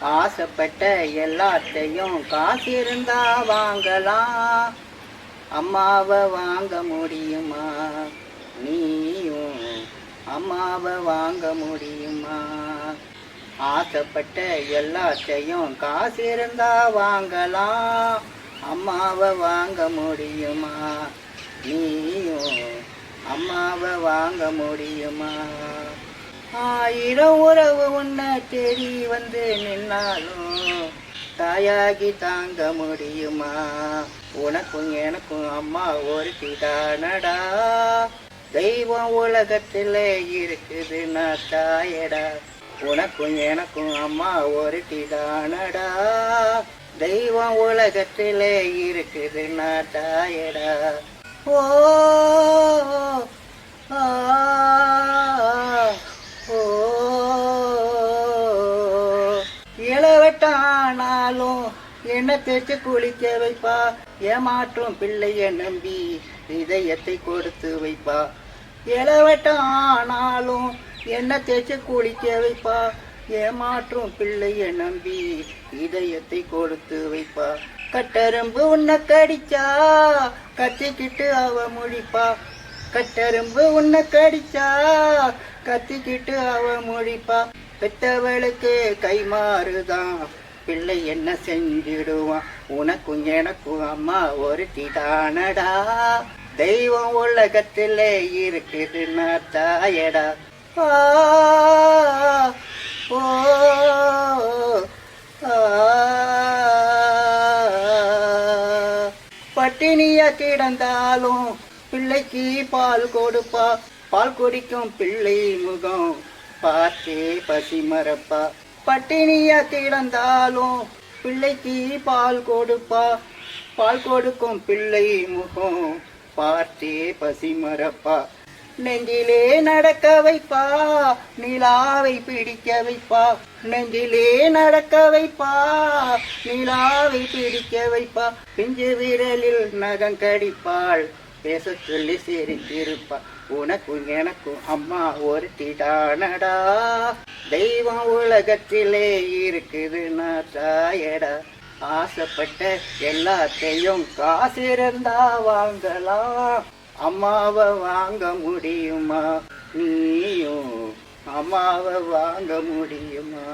ஆசைப்பட்ட எல்லாத்தையும் காசு இருந்தா வாங்கலாம். அம்மாவை வாங்க முடியுமா? நீயும் அம்மாவை வாங்க முடியுமா? ஆசைப்பட்ட எல்லாத்தையும் காசு இருந்தா வாங்கலாம். அம்மாவை வாங்க முடியுமா? நீயும் அம்மாவை வாங்க முடியுமா? ஆயிரம் உறவு உன்னை தேடி வந்து நின்னாலும் தாயாகி தாங்க முடியுமா? உனக்கும் எனக்கும் அம்மா ஒருத்தி தானடா. தெய்வம் உலகத்தில் இருக்குதுன்னா தாயடா. உனக்கும் எனக்கும் அம்மா ஒருத்தி தானடா. தெய்வம் உலகத்தில் இருக்குதுன்னா தாயடா. ஓ இளவட்டானாலும் என்ன தேய்ச்சி குளிக்க வைப்பா. ஏமாற்றும் பிள்ளைய நம்பி இதயத்தை கொடுத்து வைப்பா. இளவட்டானாலும் என்ன தேய்ச்சி குளிக்க வைப்பா. ஏமாற்றும் பிள்ளைய நம்பி இதயத்தை கொடுத்து வைப்பா. கட்டரும்பு உன்னை கடிச்சா கத்திக்கிட்டு அவ முழிப்பா. கட்டரும்பு உன்னை கடிச்சா கத்திக்கிட்டு அவ முழிப்பா. பெத்தவளுக்கு கைமாறுதான் பிள்ளை என்ன செஞ்சிடுவான். உனக்கும் எனக்கும் அம்மா ஒருத்தி தானடா. தெய்வம் உலகத்தில் இருக்குதுன்னா தாயடா. ஓ பட்டினியா கிடந்தாலும் பிள்ளைக்கு பால் கொடுப்பா. பால் குடிக்கும் பிள்ளை முகம் பார்த்தே பசி மறப்பா. பட்டினியா கிடந்தாலும் பிள்ளைக்கு பால் கொடுப்பா. பால் கொடுக்கும் பிள்ளை முகம் பார்த்தே பசி மறப்பா. நெஞ்சிலே நடக்க வைப்பா. நிலாவை பிடிக்க வைப்பா. நெஞ்சிலே நடக்க வைப்பா. நிலாவை பிடிக்க வைப்பா. பிஞ்சு விரலில் நகம் கடிப்பாள். பேச சொல்லி சிரித்திருப்பா. உனக்கும் எனக்கும் அம்மா ஒருத்தி தானடா. தெய்வம் உலகத்திலே இருக்குதுன்னா தாயடா. ஆசைப்பட்ட எல்லாத்தையும் காசு இருந்தா வாங்கலாம். அம்மாவை வாங்க முடியுமா? நீயும் அம்மாவை வாங்க முடியுமா?